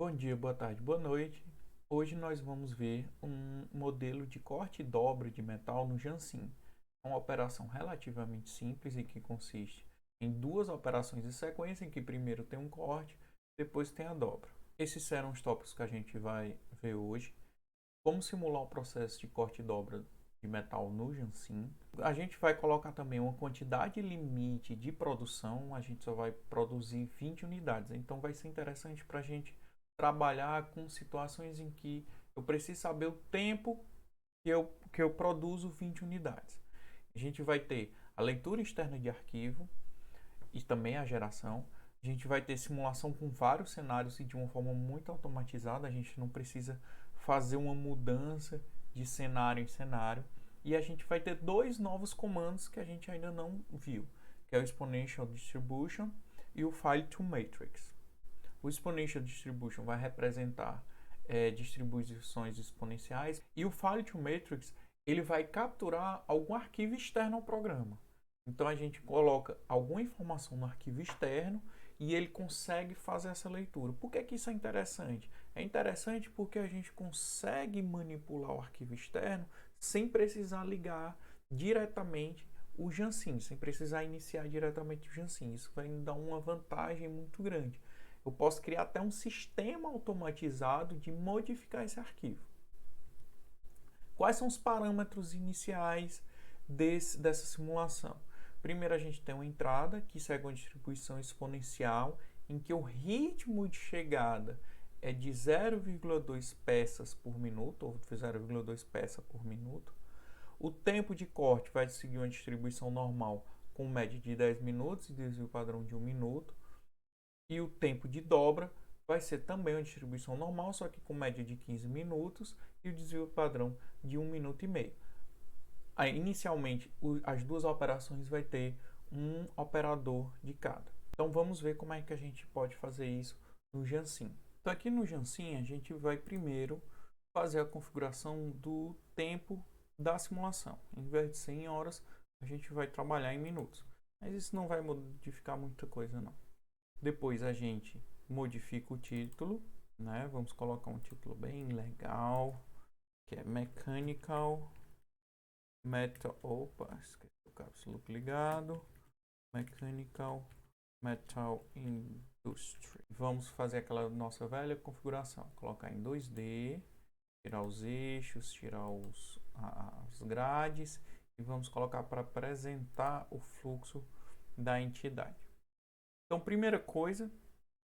Bom dia, boa tarde, boa noite. Hoje nós vamos ver um modelo de corte e dobra de metal no Jansim. É uma operação relativamente simples e que consiste em duas operações em sequência, em que primeiro tem um corte, depois tem a dobra. Esses serão os tópicos que a gente vai ver hoje. Como simular o processo de corte e dobra de metal no Jansim. A gente vai colocar também uma quantidade limite de produção. A gente só vai produzir 20 unidades. Então vai ser interessante para a gente trabalhar com situações em que eu preciso saber o tempo que eu produzo 20 unidades. A gente vai ter a leitura externa de arquivo e também a geração. A gente vai ter simulação com vários cenários e de uma forma muito automatizada. A gente não precisa fazer uma mudança de cenário em cenário. E a gente vai ter dois novos comandos que a gente ainda não viu, que é o Exponential Distribution e o File to Matrix. O Exponential Distribution vai representar distribuições exponenciais e o File to Matrix ele vai capturar algum arquivo externo ao programa. Então a gente coloca alguma informação no arquivo externo e ele consegue fazer essa leitura. Por que isso é interessante? É interessante porque a gente consegue manipular o arquivo externo sem precisar ligar diretamente o Jansim, sem precisar iniciar diretamente o Jansim. Isso vai dar uma vantagem muito grande. Eu posso criar até um sistema automatizado de modificar esse arquivo. Quais são os parâmetros iniciais dessa simulação? Primeiro, a gente tem uma entrada que segue uma distribuição exponencial em que o ritmo de chegada é de 0,2 peças por minuto, ou 0,2 peças por minuto. O tempo de corte vai seguir uma distribuição normal com média de 10 minutos e desvio padrão de 1 minuto. E o tempo de dobra vai ser também uma distribuição normal, só que com média de 15 minutos e o desvio padrão de 1 minuto e meio. Aí, inicialmente, as duas operações vai ter um operador de cada. Então vamos ver como é que a gente pode fazer isso no Jansim. Então aqui no Jansim a gente vai primeiro fazer a configuração do tempo da simulação. Em vez de ser em horas, a gente vai trabalhar em minutos. Mas isso não vai modificar muita coisa não. Depois a gente modifica o título, né? Vamos colocar um título bem legal, que é Mechanical Metal. Opa, esqueci o caps lock ligado. Mechanical Metal Industry. Vamos fazer aquela nossa velha configuração. Colocar em 2D, tirar os eixos, tirar as grades e vamos colocar para apresentar o fluxo da entidade. Então, primeira coisa,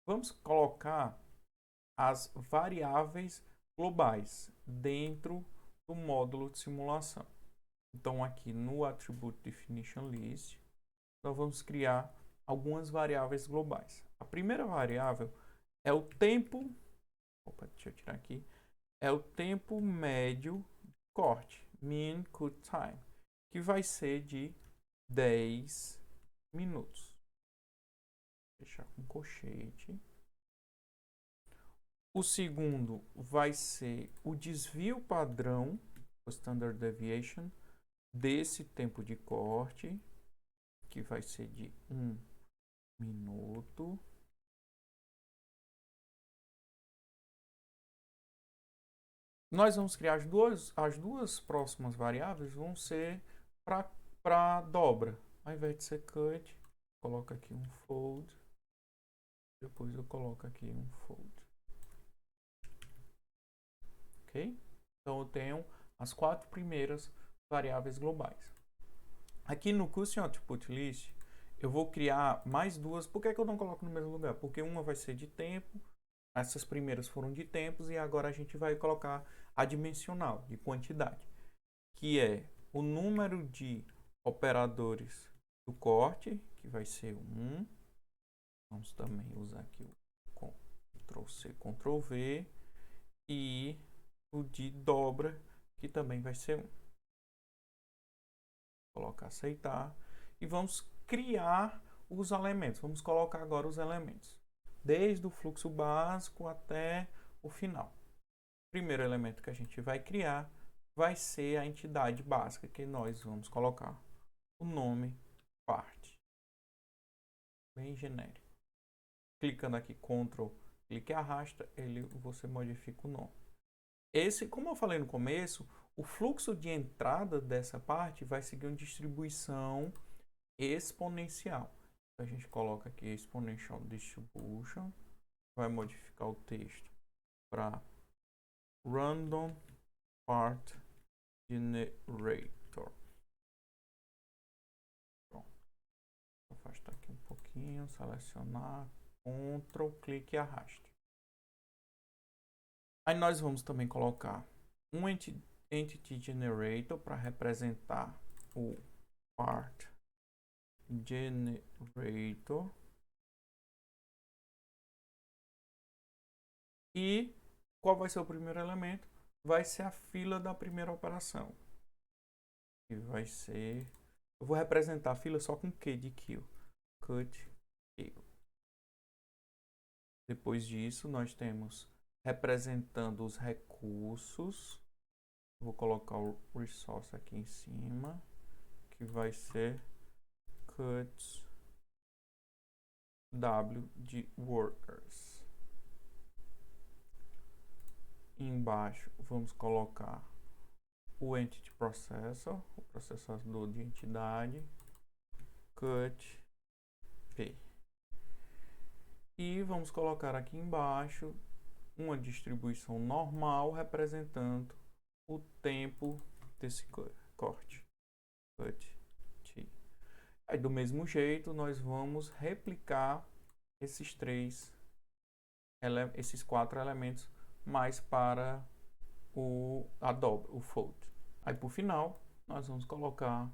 vamos colocar as variáveis globais dentro do módulo de simulação. Então, aqui no Attribute Definition List, nós vamos criar algumas variáveis globais. A primeira variável é o tempo, deixa eu tirar aqui, é o tempo médio de corte, mean cut time, que vai ser de 10 minutos. Vou deixar com colchete. O segundo vai ser o desvio padrão, o standard deviation, desse tempo de corte, que vai ser de 1 minuto. Nós vamos criar as duas próximas variáveis vão ser para dobra. Ao invés de ser cut, coloco aqui um fold. Depois eu coloco aqui um fold. Ok? Então eu tenho as quatro primeiras variáveis globais. Aqui no Custom Output List, eu vou criar mais duas. Por que eu não coloco no mesmo lugar? Porque uma vai ser de tempo, essas primeiras foram de tempos, e agora a gente vai colocar a dimensional, de quantidade, que é o número de operadores do corte, que vai ser 1. Vamos também usar aqui o Ctrl+C, Ctrl+V, e o de dobra, que também vai ser 1. Vou colocar aceitar e vamos criar os elementos. Vamos colocar agora os elementos, desde o fluxo básico até o final. O primeiro elemento que a gente vai criar vai ser a entidade básica, que nós vamos colocar o nome parte, bem genérico. Clicando aqui Ctrl clique e arrasta, você modifica o nome. Esse, como eu falei no começo, o fluxo de entrada dessa parte vai seguir uma distribuição exponencial. Então, a gente coloca aqui exponential distribution, vai modificar o texto para random part generator. Pronto. Vou afastar aqui um pouquinho, selecionar, Ctrl, clique e arraste. Aí nós vamos também colocar um entity generator para representar o part generator. E qual vai ser o primeiro elemento? Vai ser a fila da primeira operação. E vai ser... Eu vou representar a fila só com Q de kill. Cut kill. Depois disso, nós temos representando os recursos. Vou colocar o resource aqui em cima, que vai ser cut W de workers. Embaixo vamos colocar o entity processor, o processador de entidade, cut P. E vamos colocar aqui embaixo uma distribuição normal representando o tempo desse corte. Cut T. Aí do mesmo jeito nós vamos replicar esses quatro elementos mais para a dobra, o fold. Aí por final nós vamos colocar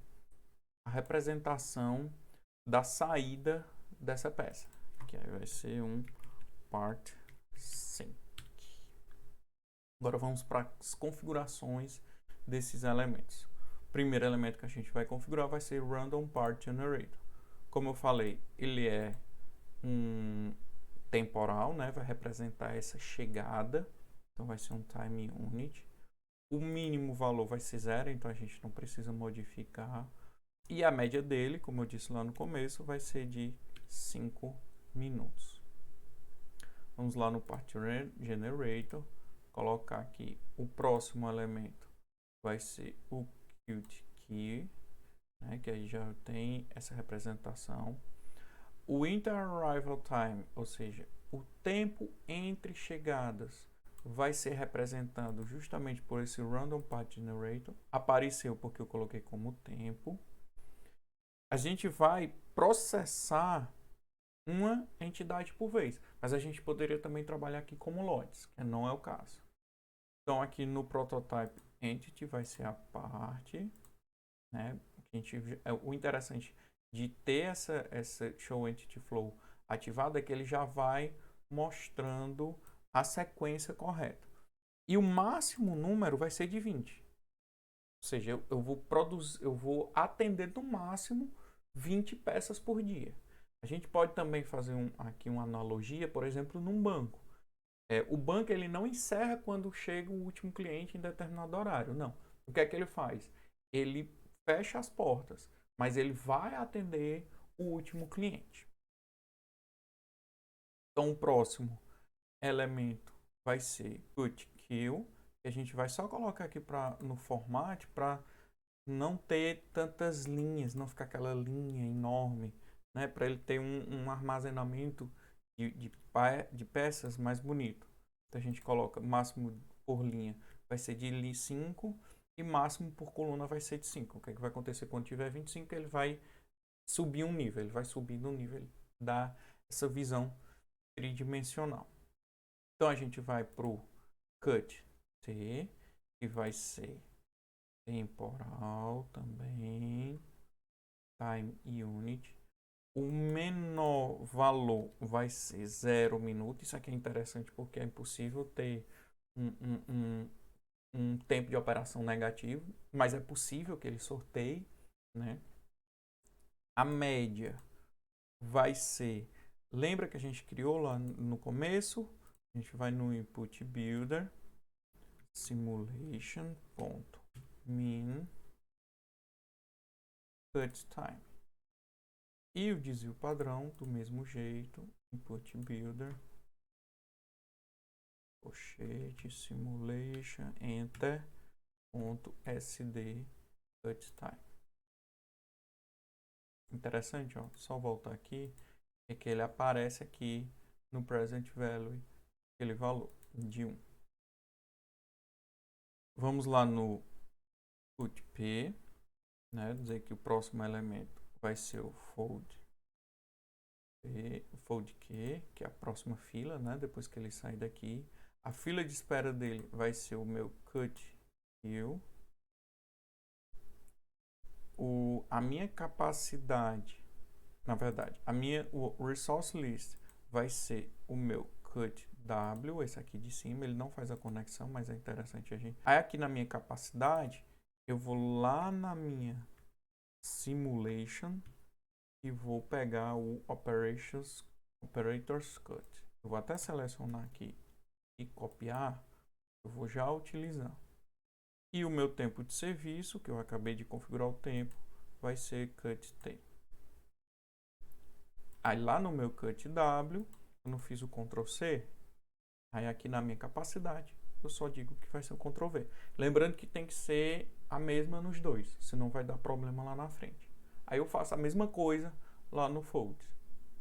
a representação da saída dessa peça, que aí vai ser um part sync. Agora vamos para as configurações desses elementos. O primeiro elemento que a gente vai configurar vai ser random part generator. Como eu falei, ele é um temporal, né? Vai representar essa chegada, então vai ser um time unit. O mínimo valor vai ser 0, então a gente não precisa modificar. E a média dele, como eu disse lá no começo, vai ser de 5 minutos. Vamos lá no part generator, colocar aqui o próximo elemento vai ser o Qt key, né, que aí já tem essa representação. O inter-arrival time, ou seja, o tempo entre chegadas, vai ser representado justamente por esse random part generator. Apareceu porque eu coloquei como tempo. A gente vai processar uma entidade por vez, mas a gente poderia também trabalhar aqui como lotes, que não é o caso. Então aqui no prototype entity vai ser a parte, né? O interessante de ter essa show entity flow ativada é que ele já vai mostrando a sequência correta. E o máximo número vai ser de 20. Ou seja, eu vou atender no máximo 20 peças por dia. A gente pode também fazer aqui uma analogia, por exemplo, num banco. O banco ele não encerra quando chega o último cliente em determinado horário, não. O que é que ele faz? Ele fecha as portas, mas ele vai atender o último cliente. Então, o próximo elemento vai ser cut kill, que a gente vai só colocar aqui no format para não ter tantas linhas, não ficar aquela linha enorme, né? Para ele ter um armazenamento de peças mais bonito. Então a gente coloca máximo por linha vai ser de 5 e máximo por coluna vai ser de 5. O que é que vai acontecer quando tiver 25? Ele vai subir um nível, ele vai subir no nível da essa visão tridimensional. Então a gente vai para o cut T, que vai ser temporal também, time unit. O menor valor vai ser 0 minuto. Isso aqui é interessante porque é impossível ter um tempo de operação negativo, mas é possível que ele sorteie, né? A média vai ser... Lembra que a gente criou lá no começo? A gente vai no Input Builder, simulation.min cut time. E o desvio padrão, do mesmo jeito, Input Builder, colchete, simulation, enter, ponto, sd, cut time. Interessante, ó. Só voltar aqui, é que ele aparece aqui no present value, aquele valor de 1. Vamos lá no put p, né? Dizer que o próximo elemento vai ser o fold p, fold q, que é a próxima fila, né? Depois que ele sair daqui. A fila de espera dele vai ser o meu cut q. A minha capacidade, na verdade, o resource list vai ser o meu cut w, esse aqui de cima, ele não faz a conexão, mas é interessante a gente. Aí aqui na minha capacidade, eu vou lá na minha simulation e vou pegar o operators cut. Eu vou até selecionar aqui e copiar, eu vou já utilizar. E o meu tempo de serviço, que eu acabei de configurar o tempo, vai ser cut t. Aí lá no meu cut w, eu não fiz o Ctrl C, aí aqui na minha capacidade, eu só digo que vai ser o Ctrl V. Lembrando que tem que ser a mesma nos dois, senão vai dar problema lá na frente. Aí eu faço a mesma coisa lá no fold.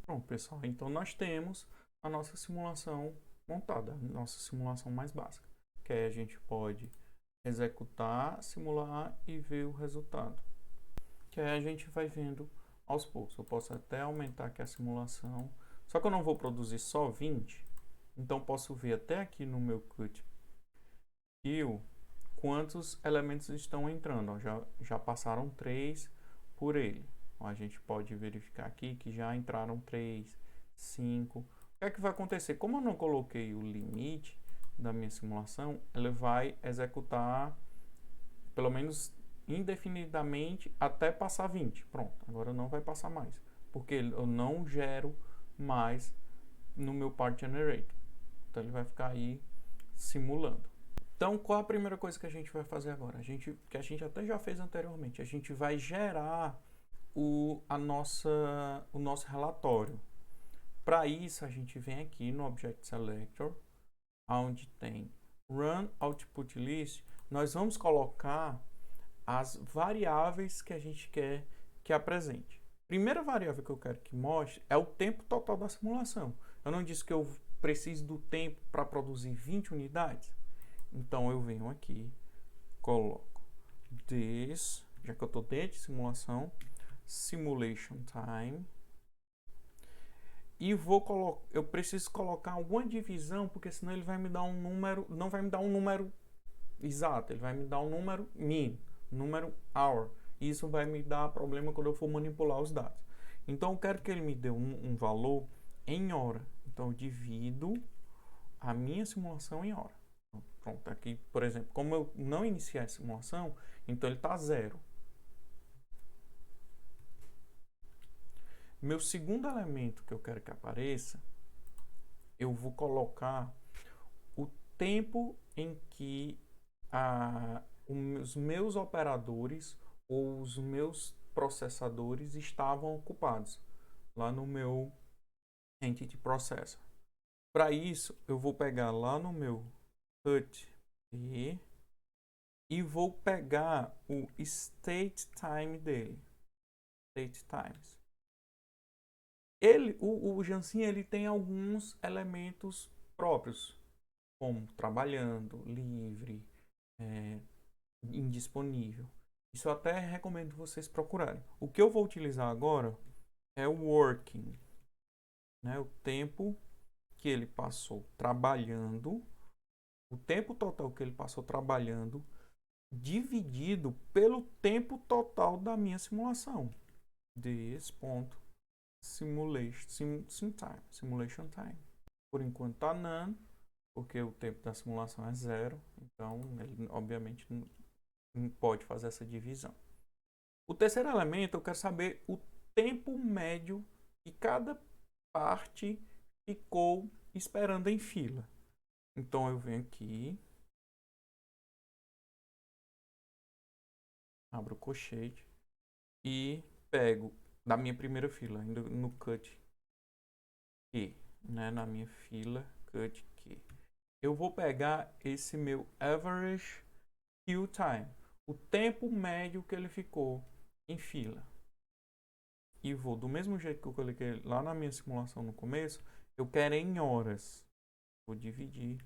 Pronto, pessoal, então nós temos a nossa simulação montada, a nossa simulação mais básica, que aí a gente pode executar, simular e ver o resultado, que aí a gente vai vendo aos poucos. Eu posso até aumentar aqui a simulação, só que eu não vou produzir só 20, então posso ver até aqui no meu cut queue quantos elementos estão entrando. Ó, já passaram 3 por ele. Ó, a gente pode verificar aqui que já entraram 3, 5. O que é que vai acontecer? Como eu não coloquei o limite da minha simulação, ele vai executar pelo menos indefinidamente até passar 20. Pronto, agora não vai passar mais, porque eu não gero mais no meu part generator. Então ele vai ficar aí simulando. Então, qual a primeira coisa que a gente vai fazer agora? Que a gente até já fez anteriormente. A gente vai gerar o nosso relatório. Para isso, a gente vem aqui no Object Selector, onde tem Run Output List. Nós vamos colocar as variáveis que a gente quer que apresente. Primeira variável que eu quero que mostre é o tempo total da simulação. Eu não disse que eu preciso do tempo para produzir 20 unidades? Então eu venho aqui, coloco this, já que eu estou dentro de simulação, simulation time, e eu preciso colocar alguma divisão, porque senão ele vai me dar um número, não vai me dar um número exato, ele vai me dar um número min, número hour. E isso vai me dar problema quando eu for manipular os dados. Então eu quero que ele me dê um valor em hora. Então eu divido a minha simulação em hora. Pronto, aqui, por exemplo, como eu não iniciei a simulação, então ele está 0. Meu segundo elemento que eu quero que apareça, eu vou colocar o tempo em que os meus operadores ou os meus processadores estavam ocupados lá no meu Entity Processor. Para isso, eu vou pegar lá no meu cut e vou pegar o state time dele. State times. O Jansim, ele tem alguns elementos próprios, como trabalhando, livre, indisponível. Isso eu até recomendo vocês procurarem. O que eu vou utilizar agora é o working, né? O tempo que ele passou trabalhando, o tempo total que ele passou trabalhando, dividido pelo tempo total da minha simulação. Desse ponto, simulation time. Por enquanto tá none, porque o tempo da simulação é 0, então ele obviamente não pode fazer essa divisão. O terceiro elemento, eu quero saber o tempo médio que cada parte ficou esperando em fila. Então eu venho aqui, abro o colchete e pego da minha primeira fila, indo no cut Q, né? Na minha fila cut Q. eu vou pegar esse meu average queue time, o tempo médio que ele ficou em fila. E vou, do mesmo jeito que eu coloquei lá na minha simulação no começo, eu quero em horas. Vou dividir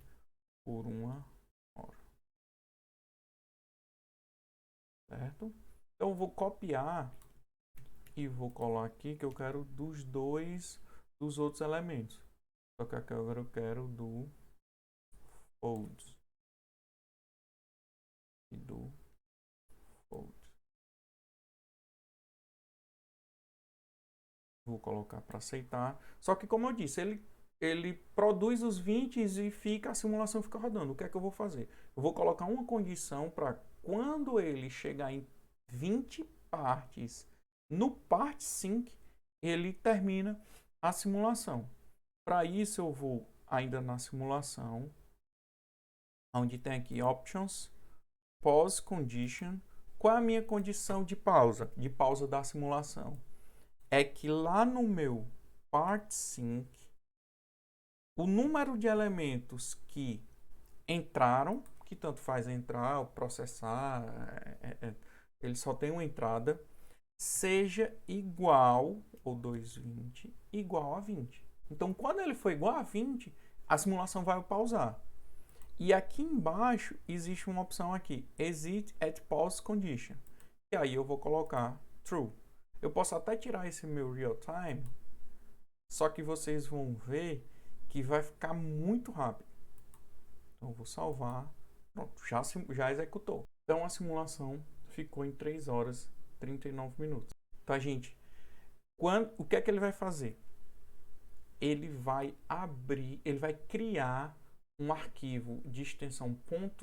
por 1 hora. Certo? Então eu vou copiar e vou colar aqui que eu quero dos outros elementos. Só que aqui agora eu quero do folds e do folds. Vou colocar para aceitar. Só que como eu disse, ele produz os 20 e a simulação fica rodando. O que é que eu vou fazer? Eu vou colocar uma condição para quando ele chegar em 20 partes no part sync, ele termina a simulação. Para isso eu vou ainda na simulação, onde tem aqui options, pause condition. Qual é a minha condição de pausa da simulação? É que lá no meu part sync, o número de elementos que entraram, que tanto faz entrar ou processar, ele só tem uma entrada, seja igual, ou 220, igual a 20. Então, quando ele for igual a 20, a simulação vai pausar. E aqui embaixo existe uma opção aqui, exit at pause condition. E aí eu vou colocar true. Eu posso até tirar esse meu real time, só que vocês vão ver que vai ficar muito rápido. Então eu vou salvar. Pronto, já executou. Então a simulação ficou em 3 horas e 39 minutos. Tá, gente? O que é que ele vai fazer? Ele vai criar um arquivo de extensão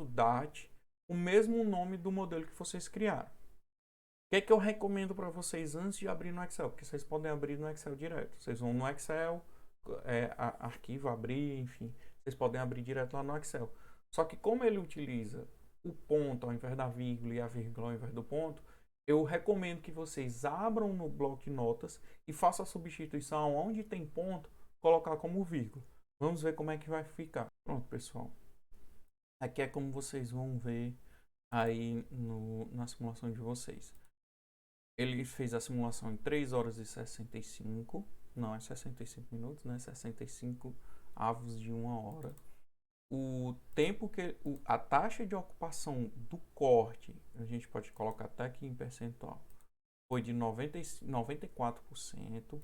.dat, o mesmo nome do modelo que vocês criaram. O que é que eu recomendo para vocês antes de abrir no Excel? Porque vocês podem abrir no Excel direto. Vocês vão no Excel, arquivo, abrir, enfim. Vocês podem abrir direto lá no Excel. Só que como ele utiliza o ponto ao invés da vírgula e a vírgula ao invés do ponto, eu recomendo que vocês abram no bloco de notas e façam a substituição onde tem ponto, colocar como vírgula. Vamos ver como é que vai ficar. Pronto, pessoal. Aqui é como vocês vão ver aí na simulação de vocês. Ele fez a simulação em 3 horas e 65. Não, é 65 minutos, né? 65 avos de 1 hora. O tempo a taxa de ocupação do corte, a gente pode colocar até aqui em percentual, foi de 94%.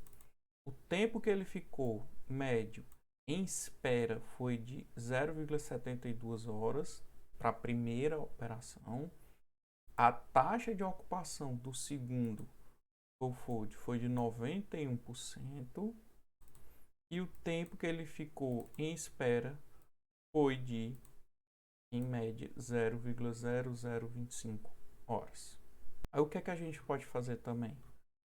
O tempo que ele ficou médio em espera foi de 0,72 horas para a primeira operação. A taxa de ocupação do segundo fold foi de 91%. E o tempo que ele ficou em espera foi de, em média, 0,0025 horas. Aí o que é que a gente pode fazer também?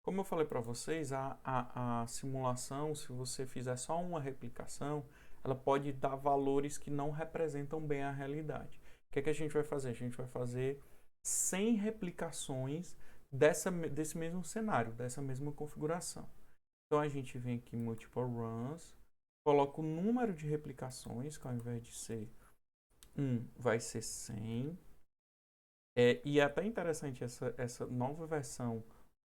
Como eu falei para vocês, a simulação, se você fizer só uma replicação, ela pode dar valores que não representam bem a realidade. O que é que a gente vai fazer? A gente vai fazer 100 replicações desse mesmo cenário, dessa mesma configuração. Então a gente vem aqui em Multiple Runs, coloca o número de replicações, que ao invés de ser 1, vai ser 100. E é até interessante essa nova versão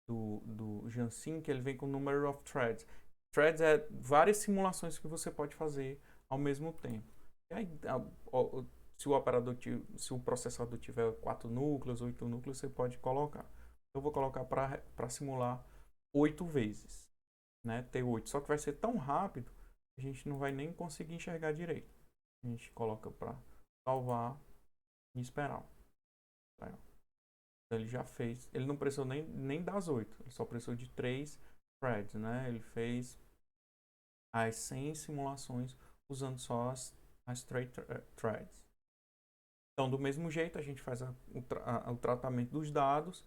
do Jansim, que ele vem com o number of threads. Threads é várias simulações que você pode fazer ao mesmo tempo. E aí, se o processador tiver 4 núcleos, 8 núcleos, você pode colocar. Eu vou colocar para simular 8 vezes, né? Ter 8. Só que vai ser tão rápido que a gente não vai nem conseguir enxergar direito. A gente coloca para salvar e esperar. Ele já fez. Ele não precisou nem das 8. Ele só precisou de 3 threads, né? Ele fez as 100 simulações usando só as 3 threads. Então, do mesmo jeito, a gente faz o tratamento dos dados,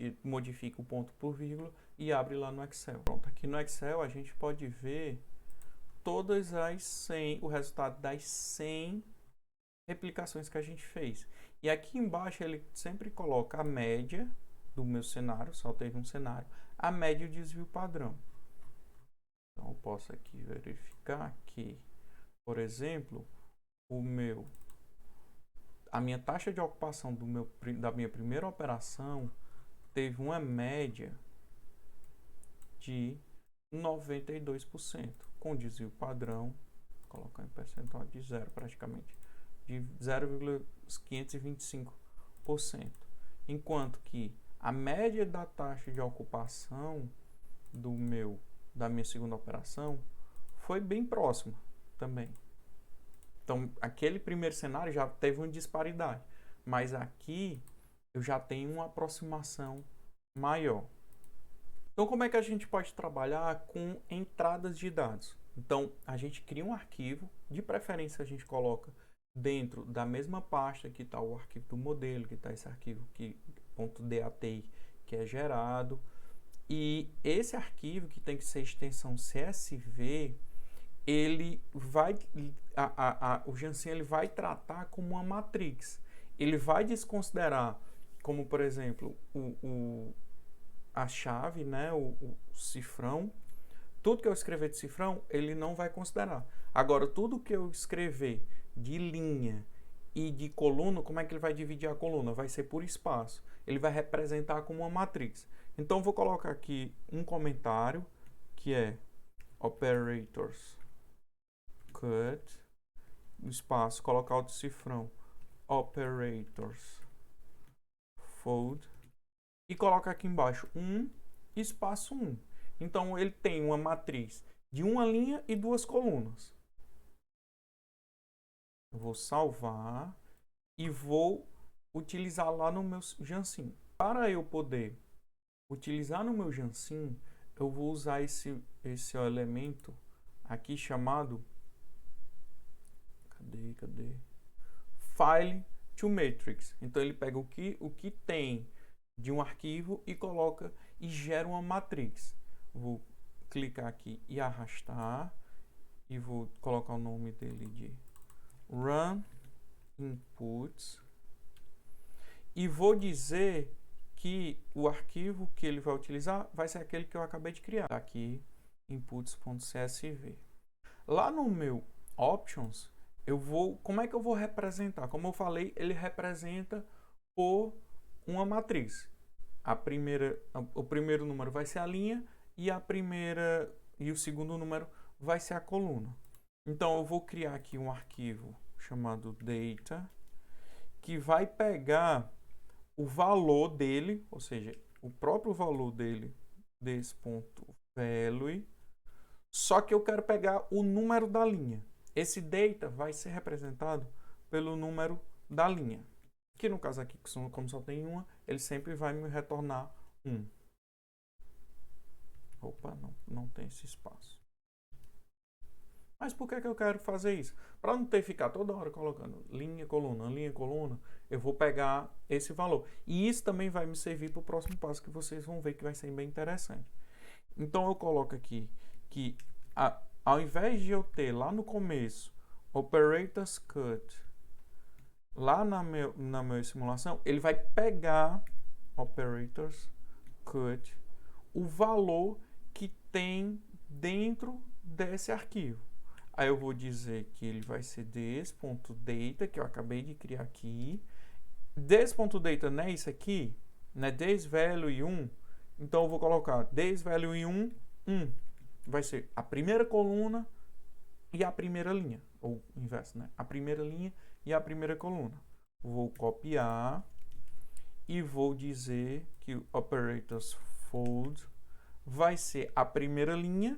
e modifica o ponto por vírgula e abre lá no Excel. Pronto, aqui no Excel a gente pode ver todas as 100, o resultado das 100 replicações que a gente fez. E aqui embaixo ele sempre coloca a média do meu cenário, só teve um cenário, a média e o desvio padrão. Então eu posso aqui verificar que, por exemplo, a minha taxa de ocupação da minha primeira operação teve uma média de 92%, com desvio padrão, vou colocar em percentual de zero praticamente, de 0,525%, enquanto que a média da taxa de ocupação da minha segunda operação foi bem próxima também. Então, aquele primeiro cenário já teve uma disparidade, mas aqui eu já tenho uma aproximação maior. Então, como é que a gente pode trabalhar com entradas de dados? Então, a gente cria um arquivo, de preferência a gente coloca dentro da mesma pasta que está o arquivo do modelo, que está esse arquivo .dat que é gerado. E esse arquivo, que tem que ser extensão CSV, ele vai, o Jansen ele vai tratar como uma matrix. Ele vai desconsiderar, como por exemplo, a chave, né, o cifrão. Tudo que eu escrever de cifrão, ele não vai considerar. Agora, tudo que eu escrever de linha e de coluna, como é que ele vai dividir a coluna? Vai ser por espaço. Ele vai representar como uma matriz. Então, vou colocar aqui um comentário, que é operators cut, espaço, colocar o cifrão operators fold, e coloca aqui embaixo 1, espaço 1. Então, ele tem uma matriz de uma linha e duas colunas. Eu vou salvar e vou utilizar lá no meu Jansen. Para eu poder utilizar no meu Jansen, eu vou usar esse elemento aqui chamado File to Matrix. Então, ele pega o que tem de um arquivo e coloca e gera uma matriz. Vou clicar aqui e arrastar e vou colocar o nome dele de Run Inputs e vou dizer que o arquivo que ele vai utilizar vai ser aquele que eu acabei de criar aqui, inputs.csv. Lá no meu Options, como é que eu vou representar? Como eu falei, ele representa por uma matriz. O primeiro número vai ser a linha e o segundo número vai ser a coluna. Então, eu vou criar aqui um arquivo chamado data, que vai pegar o valor dele, ou seja, o próprio valor dele, desse ponto value, só que eu quero pegar o número da linha. Esse data vai ser representado pelo número da linha. Que no caso aqui, como só tem uma, ele sempre vai me retornar 1. Opa, não tem esse espaço. Mas por que eu quero fazer isso? Para não ter que ficar toda hora colocando linha, coluna, eu vou pegar esse valor. E isso também vai me servir para o próximo passo, que vocês vão ver que vai ser bem interessante. Então eu coloco aqui que ao invés de eu ter lá no começo operators cut, lá na minha simulação, ele vai pegar operators cut, o valor que tem dentro desse arquivo. Aí eu vou dizer que ele vai ser this.data, que eu acabei de criar aqui. This.data não é isso aqui? Não é thisValue1? Então eu vou colocar thisValue1, 1. Vai ser a primeira coluna e a primeira linha. Ou inverso, né? A primeira linha e a primeira coluna. Vou copiar e vou dizer que o operators fold vai ser a primeira linha,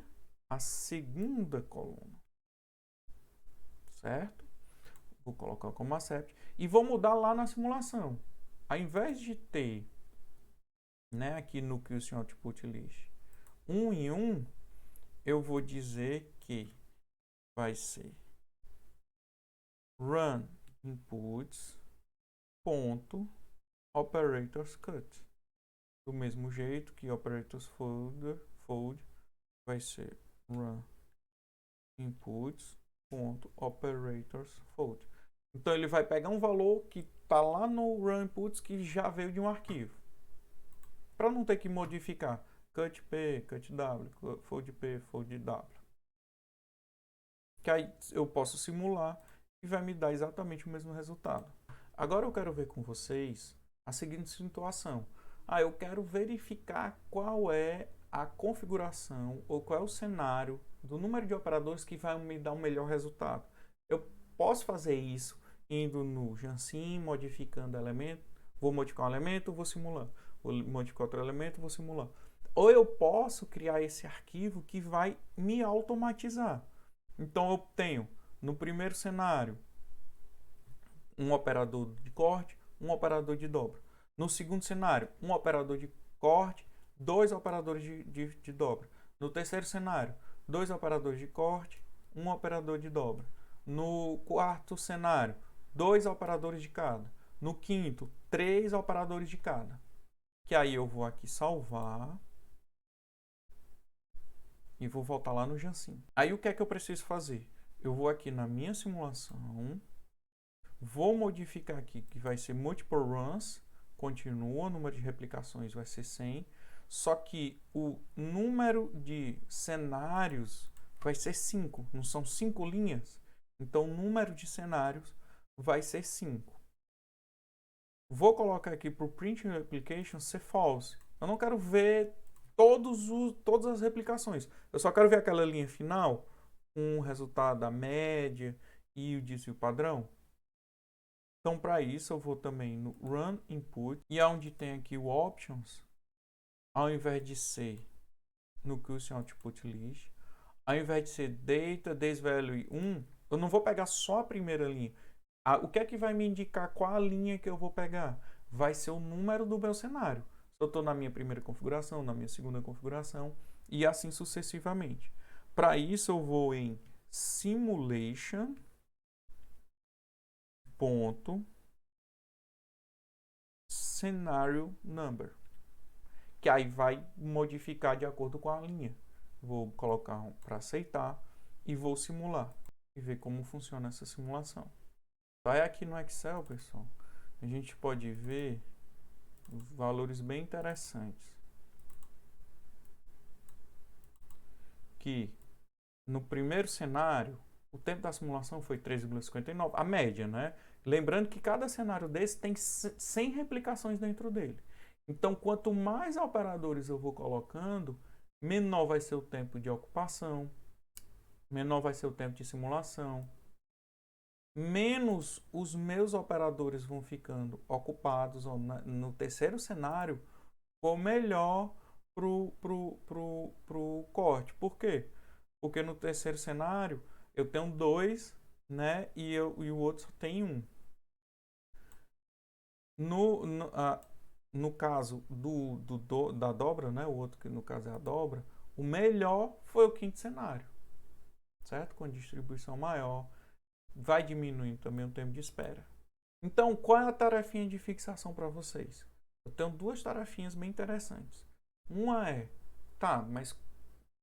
a segunda coluna. Certo? Vou colocar como accept e vou mudar lá na simulação. Ao invés de ter, né, aqui no QC Output List 1 em 1, eu vou dizer que vai ser run inputs ponto operators cut. Do mesmo jeito que operators fold vai ser run inputs ponto operators fold. Então ele vai pegar um valor que está lá no run inputs que já veio de um arquivo. Para não ter que modificar cut P, cut W, fold P, fold W. Que aí eu posso simular e vai me dar exatamente o mesmo resultado. Agora eu quero ver com vocês a seguinte situação. Eu quero verificar qual é a configuração ou qual é o cenário do número de operadores que vai me dar o melhor resultado. Eu posso fazer isso indo no Jansim, modificando elemento, vou modificar um elemento, vou simular. Vou modificar outro elemento, vou simular. Ou eu posso criar esse arquivo que vai me automatizar. Então eu tenho no primeiro cenário um operador de corte, um operador de dobra. No segundo cenário, um operador de corte, dois operadores de dobra. No terceiro cenário, dois operadores de corte, um operador de dobra. No quarto cenário, dois operadores de cada. No quinto, três operadores de cada. Que aí eu vou aqui salvar e vou voltar lá no Jansim. Aí o que é que eu preciso fazer? Eu vou aqui na minha simulação, vou modificar aqui que vai ser multiple runs, continua, o número de replicações vai ser 100, só que o número de cenários vai ser 5, não são 5 linhas, então o número de cenários vai ser 5. Vou colocar aqui para o print application ser false. Eu não quero ver todas as replicações, eu só quero ver aquela linha final com o resultado da média e o desvio padrão. Então, para isso, eu vou também no Run Input e onde tem aqui o Options, ao invés de ser no Custom Output List, ao invés de ser Data, Value 1, eu não vou pegar só a primeira linha. O que é que vai me indicar qual a linha que eu vou pegar? Vai ser o número do meu cenário. Se eu estou na minha primeira configuração, na minha segunda configuração e assim sucessivamente. Para isso, eu vou em Simulation scenario number, que aí vai modificar de acordo com a linha. Vou colocar para aceitar e vou simular e ver como funciona essa simulação. Vai aqui no Excel, pessoal, a gente pode ver valores bem interessantes. Que no primeiro cenário o tempo da simulação foi 3,59, a média, né? Lembrando que cada cenário desse tem 100 replicações dentro dele. Então, quanto mais operadores eu vou colocando, menor vai ser o tempo de ocupação, menor vai ser o tempo de simulação, menos os meus operadores vão ficando ocupados. No terceiro cenário, for melhor pro corte. Por quê? Porque no terceiro cenário eu tenho 2, né? E o outro só tem 1. No caso da dobra, né? O outro que no caso é a dobra, o melhor foi o quinto cenário, certo? Com distribuição maior, vai diminuindo também o tempo de espera. Então, qual é a tarefinha de fixação para vocês? Eu tenho duas tarefinhas bem interessantes. Uma é, mas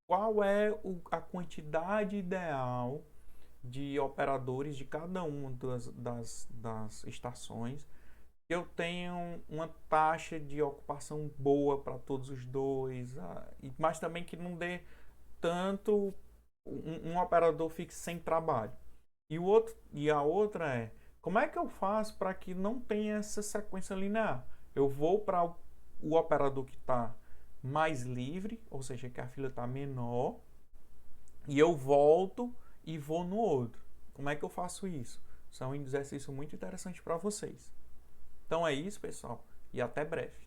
qual é a quantidade ideal de operadores de cada uma das estações que eu tenho uma taxa de ocupação boa para todos os dois, mas também que não dê tanto um operador fique sem trabalho. E a outra é, como é que eu faço para que não tenha essa sequência linear? Eu vou para o operador que está mais livre, ou seja, que a fila está menor, e eu volto e vou no outro. Como é que eu faço isso? Isso é um exercício muito interessante para vocês. Então é isso, pessoal, e até breve.